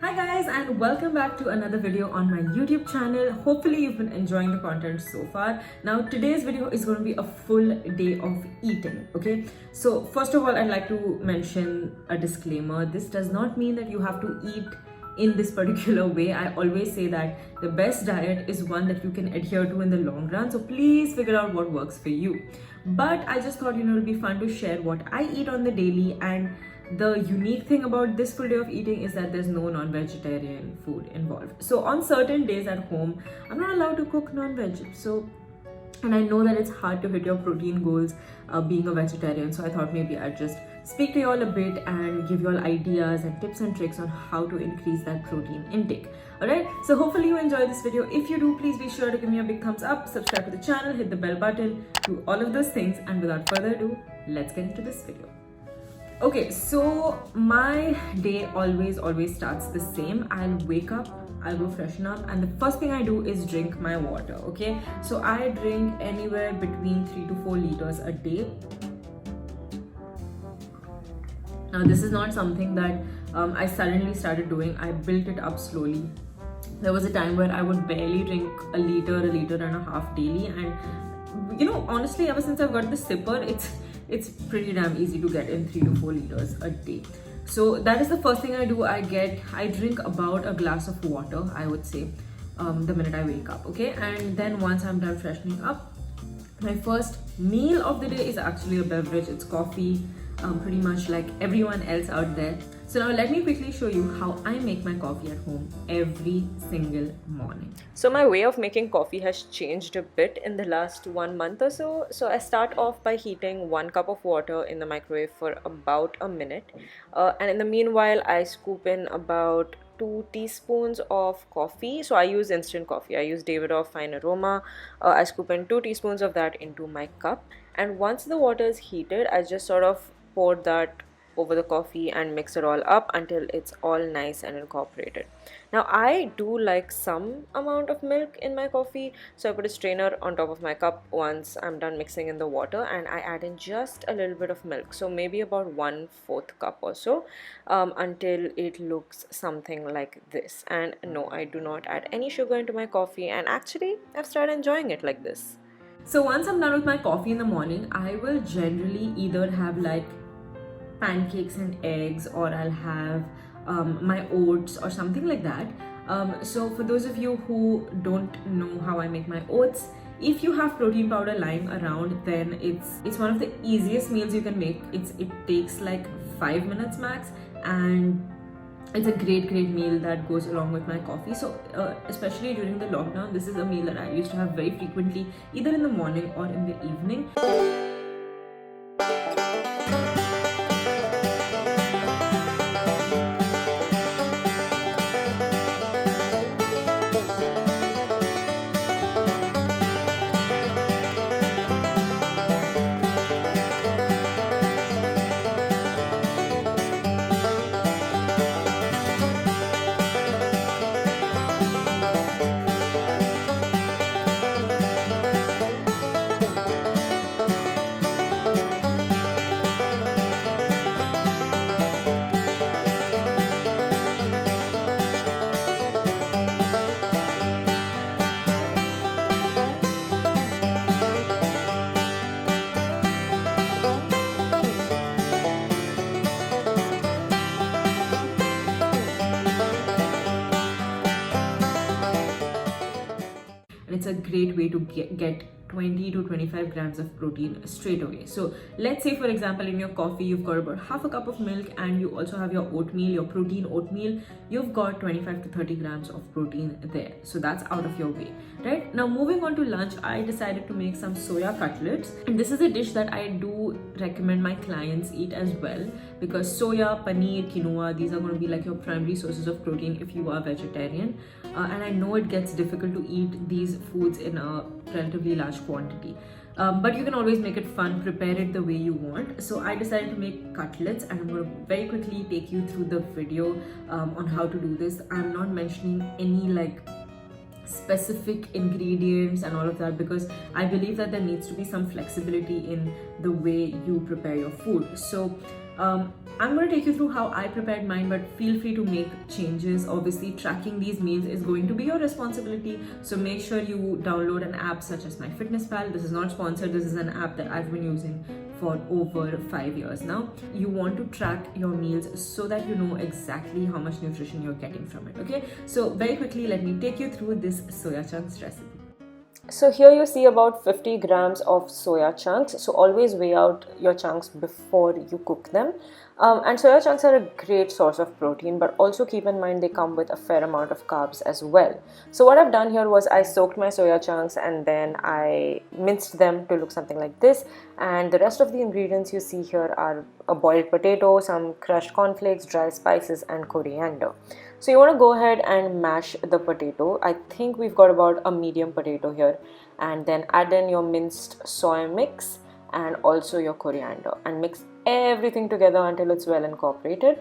Hi guys, and welcome back to another video on my YouTube channel. Hopefully you've been enjoying the content so far. Now today's video is going to be a full day of eating, okay? So first of all, I'd like to mention a disclaimer. This does not mean that you have to eat in this particular way. I always say that the best diet is one that you can adhere to in the long run. So please figure out what works for you. But I just thought, it'll be fun to share what I eat on the daily. And the unique thing about this full day of eating is that there's no non-vegetarian food involved. So on certain days at home, I'm not allowed to cook non-veg. And I know that it's hard to hit your protein goals being a vegetarian. So I thought maybe I'd just speak to you all a bit and give you all ideas and tips and tricks on how to increase that protein intake. Alright, so hopefully you enjoy this video. If you do, please be sure to give me a big thumbs up, subscribe to the channel, hit the bell button, do all of those things. And without further ado, let's get into this video. Okay, so my day always starts the same. I'll wake up, I'll go freshen up, and the first thing I do is drink my water, okay? So I drink anywhere between 3 to 4 liters a day. Now this is not something that I suddenly started doing. I built it up slowly. There was a time where I would barely drink a liter and a half daily, and honestly, ever since I've got the sipper, it's pretty damn easy to get in 3 to 4 liters a day. So that is the first thing I do. I drink about a glass of water, I would say, the minute I wake up, okay? And then once I'm done freshening up, my first meal of the day is actually a beverage. It's coffee, pretty much like everyone else out there. So now let me quickly show you how I make my coffee at home every single morning. So my way of making coffee has changed a bit in the last 1 month or so. So I start off by heating 1 cup of water in the microwave for about a minute. And in the meanwhile, I scoop in about 2 teaspoons of coffee. So I use instant coffee. I use Davidoff Fine Aroma. I scoop in 2 teaspoons of that into my cup. And once the water is heated, I just sort of pour that over the coffee and mix it all up until it's all nice and incorporated. Now I do like some amount of milk in my coffee, so I put a strainer on top of my cup once I'm done mixing in the water, and I add in just a little bit of milk, so maybe about 1/4 cup or so, until it looks something like this. And no, I do not add any sugar into my coffee, and actually I've started enjoying it like this. So once I'm done with my coffee in the morning, I will generally either have like pancakes and eggs, or I'll have my oats or something like that. So for those of you who don't know how I make my oats, if you have protein powder lying around, then it's one of the easiest meals you can make. It takes like 5 minutes max, and it's a great meal that goes along with my coffee. So especially during the lockdown, this is a meal that I used to have very frequently, either in the morning or in the evening. It's a great way to get 20 to 25 grams of protein straight away. So let's say, for example, in your coffee you've got about half a cup of milk, and you also have your oatmeal, your protein oatmeal. You've got 25 to 30 grams of protein there, so that's out of your way. Right now, moving on to lunch, I decided to make some soya cutlets, and this is a dish that I do recommend my clients eat as well, because soya, paneer, quinoa, these are going to be like your primary sources of protein if you are vegetarian. And I know it gets difficult to eat these foods in a relatively large quantity, but you can always make it fun, prepare it the way you want. So I decided to make cutlets, and I'm going to very quickly take you through the video on how to do this. I'm not mentioning any like specific ingredients and all of that, because I believe that there needs to be some flexibility in the way you prepare your food. So I'm going to take you through how I prepared mine, but feel free to make changes. Obviously, tracking these meals is going to be your responsibility. So make sure you download an app such as MyFitnessPal. This is not sponsored. This is an app that I've been using for over 5 years now. You want to track your meals so that you know exactly how much nutrition you're getting from it. Okay, so very quickly, let me take you through this soya chunks recipe. So here you see about 50 grams of soya chunks. So always weigh out your chunks before you cook them. And soya chunks are a great source of protein, but also keep in mind they come with a fair amount of carbs as well. So what I've done here was I soaked my soya chunks and then I minced them to look something like this. And the rest of the ingredients you see here are a boiled potato, some crushed cornflakes, dry spices, and coriander. So you want to go ahead and mash the potato. I think we've got about a medium potato here. And then add in your minced soy mix and also your coriander and mix everything together until it's well incorporated.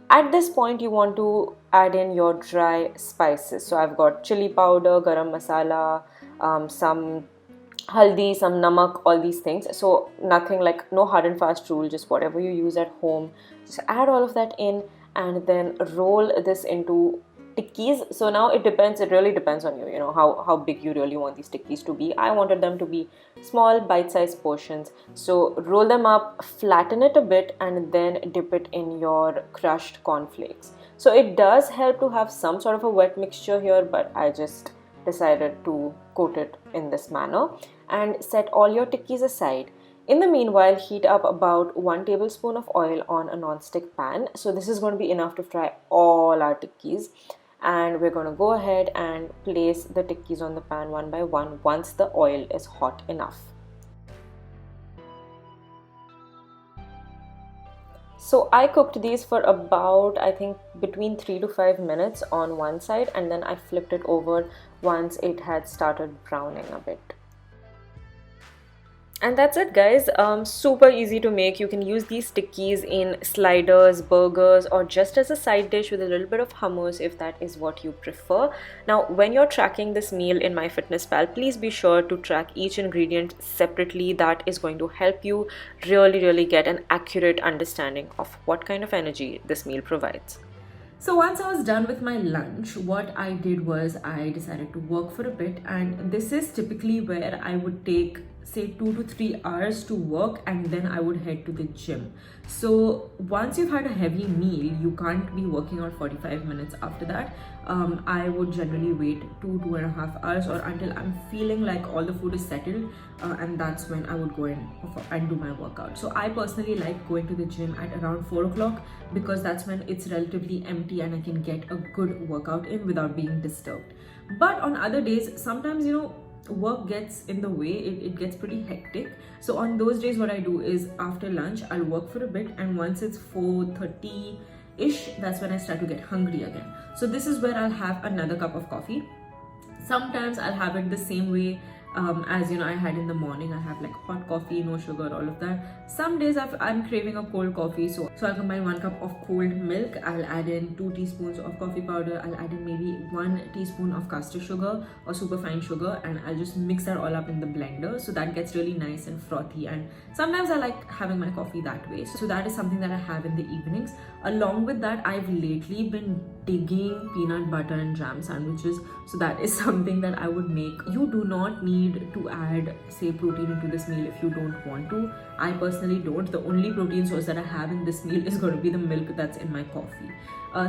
At this point you want to add in your dry spices. So I've got chili powder, garam masala, some haldi, some namak, all these things. So nothing like, no hard and fast rule, just whatever you use at home. Just add all of that in and then roll this into tikkis. So now it really depends on you, how big you really want these tikkis to be. I wanted them to be small bite-sized portions. So roll them up, flatten it a bit, and then dip it in your crushed cornflakes. So it does help to have some sort of a wet mixture here, but I just decided to coat it in this manner and set all your tikkis aside. In the meanwhile, heat up about 1 tablespoon of oil on a non-stick pan. So this is going to be enough to fry all our tikkis. And we're going to go ahead and place the tikkis on the pan one by one once the oil is hot enough. So I cooked these for about, I think, between 3 to 5 minutes on one side, and then I flipped it over once it had started browning a bit. And that's it, guys. Super easy to make. You can use these tikkis in sliders, burgers, or just as a side dish with a little bit of hummus if that is what you prefer. Now, when you're tracking this meal in MyFitnessPal, please be sure to track each ingredient separately. That is going to help you really get an accurate understanding of what kind of energy this meal provides. So once I was done with my lunch, what I did was I decided to work for a bit, and this is typically where I would take say 2 to 3 hours to work, and then I would head to the gym. So once you've had a heavy meal, you can't be working out 45 minutes after that. I would generally wait 2.5 hours, or until I'm feeling like all the food is settled, and that's when I would go in and do my workout. So I personally like going to the gym at around 4 o'clock because that's when it's relatively empty and I can get a good workout in without being disturbed. But on other days, sometimes work gets in the way, it gets pretty hectic. So on those days what I do is after lunch I'll work for a bit, and once it's 4:30 ish, that's when I start to get hungry again. So this is where I'll have another cup of coffee. Sometimes I'll have it the same way as I had in the morning. I have like hot coffee, no sugar, all of that. Some days I'm craving a cold coffee, so I'll combine 1 cup of cold milk. I'll add in 2 teaspoons of coffee powder. I'll add in maybe 1 teaspoon of caster sugar or superfine sugar, and I'll just mix that all up in the blender so that gets really nice and frothy. And sometimes I like having my coffee that way. So that is something that I have in the evenings. Along with that, I've lately been digging peanut butter and jam sandwiches. So that is something that I would make. You do not need to add, say, protein into this meal if you don't want to. I personally don't. The only protein source that I have in this meal is going to be the milk that's in my coffee.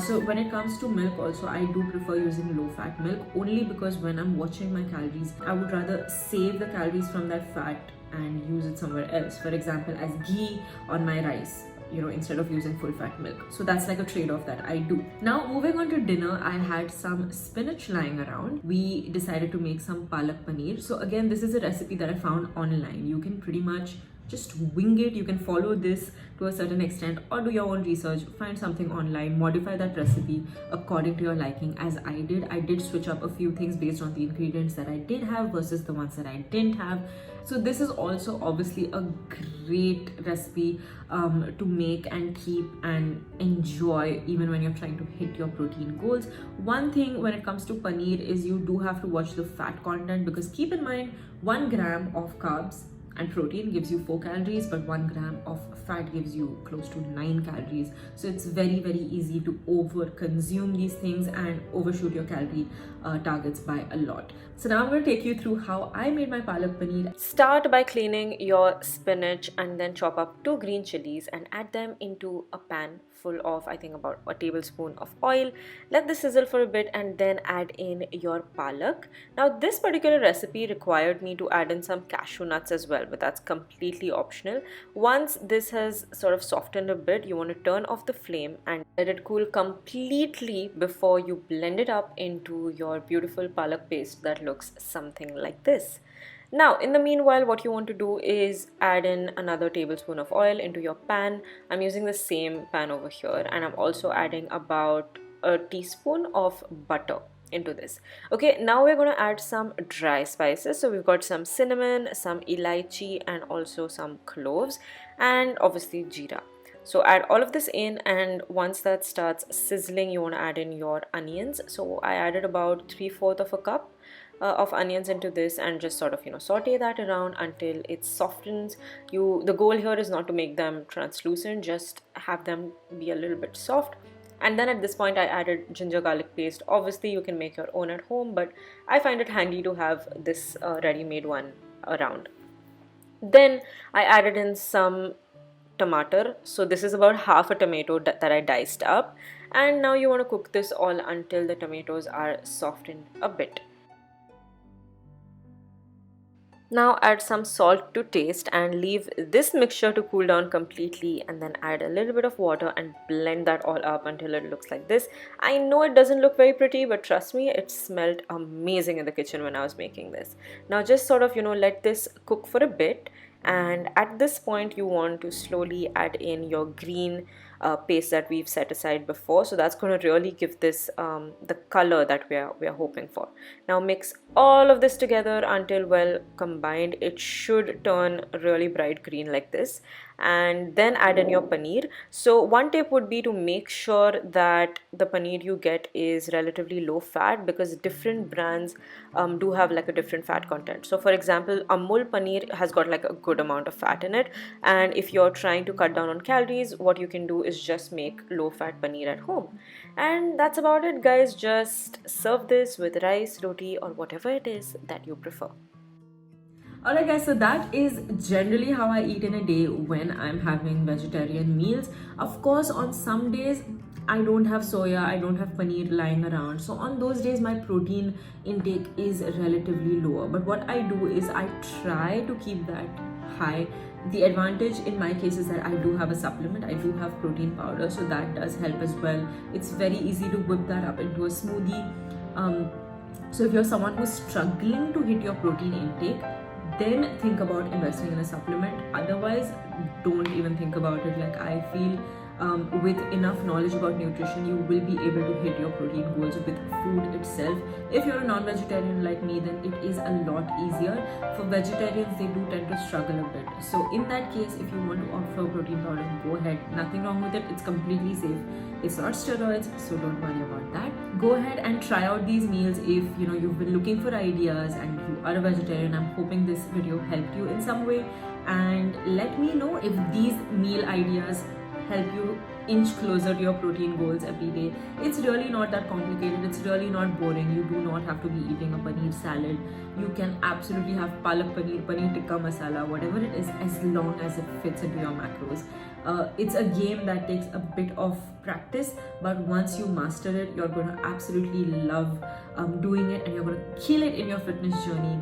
So when it comes to milk also, I do prefer using low-fat milk, only because when I'm watching my calories, I would rather save the calories from that fat and use it somewhere else. For example, as ghee on my rice, instead of using full fat milk. So that's like a trade-off that I do. Now moving on to dinner, I had some spinach lying around. We decided to make some palak paneer. So again, this is a recipe that I found online. You can pretty much just wing it. You can follow this to a certain extent or do your own research, find something online, modify that recipe according to your liking, as I did. I did switch up a few things based on the ingredients that I did have versus the ones that I didn't have. So this is also obviously a great recipe to make and keep and enjoy even when you're trying to hit your protein goals. One thing when it comes to paneer is you do have to watch the fat content, because keep in mind 1 gram of carbs and protein gives you 4 calories, but 1 gram of fat gives you close to 9 calories. So it's very, very easy to over consume these things and overshoot your calorie targets by a lot. So now I'm going to take you through how I made my palak paneer. Start by cleaning your spinach and then chop up 2 green chilies and add them into a pan full of, I think, about a tablespoon of oil. Let this sizzle for a bit and then add in your palak. Now this particular recipe required me to add in some cashew nuts as well, but that's completely optional. Once this has sort of softened a bit, you want to turn off the flame and let it cool completely before you blend it up into your beautiful palak paste that looks something like this. Now, in the meanwhile, what you want to do is add in another tablespoon of oil into your pan. I'm using the same pan over here, and I'm also adding about a teaspoon of butter into this. Okay, now we're going to add some dry spices. So we've got some cinnamon, some elaichi, and also some cloves, and obviously jeera. So add all of this in, and once that starts sizzling, you want to add in your onions. So I added about 3/4 of a cup of onions into this and just sort of saute that around until it softens. The goal here is not to make them translucent, just have them be a little bit soft. And then at this point I added ginger garlic paste. Obviously you can make your own at home, but I find it handy to have this ready-made one around. Then I added in some tomato. So this is about half a tomato that I diced up, and now you want to cook this all until the tomatoes are softened a bit. Now add some salt to taste and leave this mixture to cool down completely, and then add a little bit of water and blend that all up until it looks like this. I know it doesn't look very pretty, but trust me, it smelled amazing in the kitchen when I was making this. Now just sort of let this cook for a bit, and at this point you want to slowly add in your green paste that we've set aside before. So that's going to really give this the color that we're hoping for. Now mix all of this together until well combined. It should turn really bright green like this, and then add in your paneer. So one tip would be to make sure that the paneer you get is relatively low fat, because different brands do have like a different fat content. So for example, Amul paneer has got like a good amount of fat in it, and if you're trying to cut down on calories, what you can do is just make low fat paneer at home. And that's about it, guys. Just serve this with rice, roti, or whatever it is that you prefer. Alright guys, so that is generally how I eat in a day when I'm having vegetarian meals. Of course, on some days I don't have soya, I don't have paneer lying around. So on those days my protein intake is relatively lower. But what I do is I try to keep that high. The advantage in my case is that I do have a supplement, I do have protein powder, so that does help as well. It's very easy to whip that up into a smoothie. So if you're someone who's struggling to hit your protein intake, then think about investing in a supplement. Otherwise, don't even think about it. Like, I feel with enough knowledge about nutrition, you will be able to hit your protein goals with food itself. If you're a non-vegetarian like me, then it is a lot easier. For vegetarians, they do tend to struggle a bit. So in that case, if you want to opt for protein powder, go ahead. Nothing wrong with it. It's completely safe. It's not steroids, so don't worry about that. Go ahead and try out these meals if you've been looking for ideas and you are a vegetarian. I'm hoping this video helped you in some way, and let me know if these meal ideas help you inch closer to your protein goals every day. It's really not that complicated. It's really not boring. You do not have to be eating a paneer salad. You can absolutely have palak paneer, paneer tikka masala, whatever it is, as long as it fits into your macros. It's a game that takes a bit of practice, but once you master it, you're going to absolutely love doing it, and you're going to kill it in your fitness journey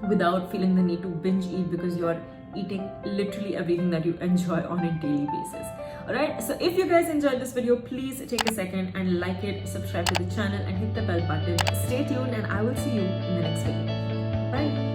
without feeling the need to binge eat, because you're eating literally everything that you enjoy on a daily basis. Alright, so if you guys enjoyed this video, please take a second and like it, subscribe to the channel, and hit the bell button. Stay tuned, and I will see you in the next video. Bye.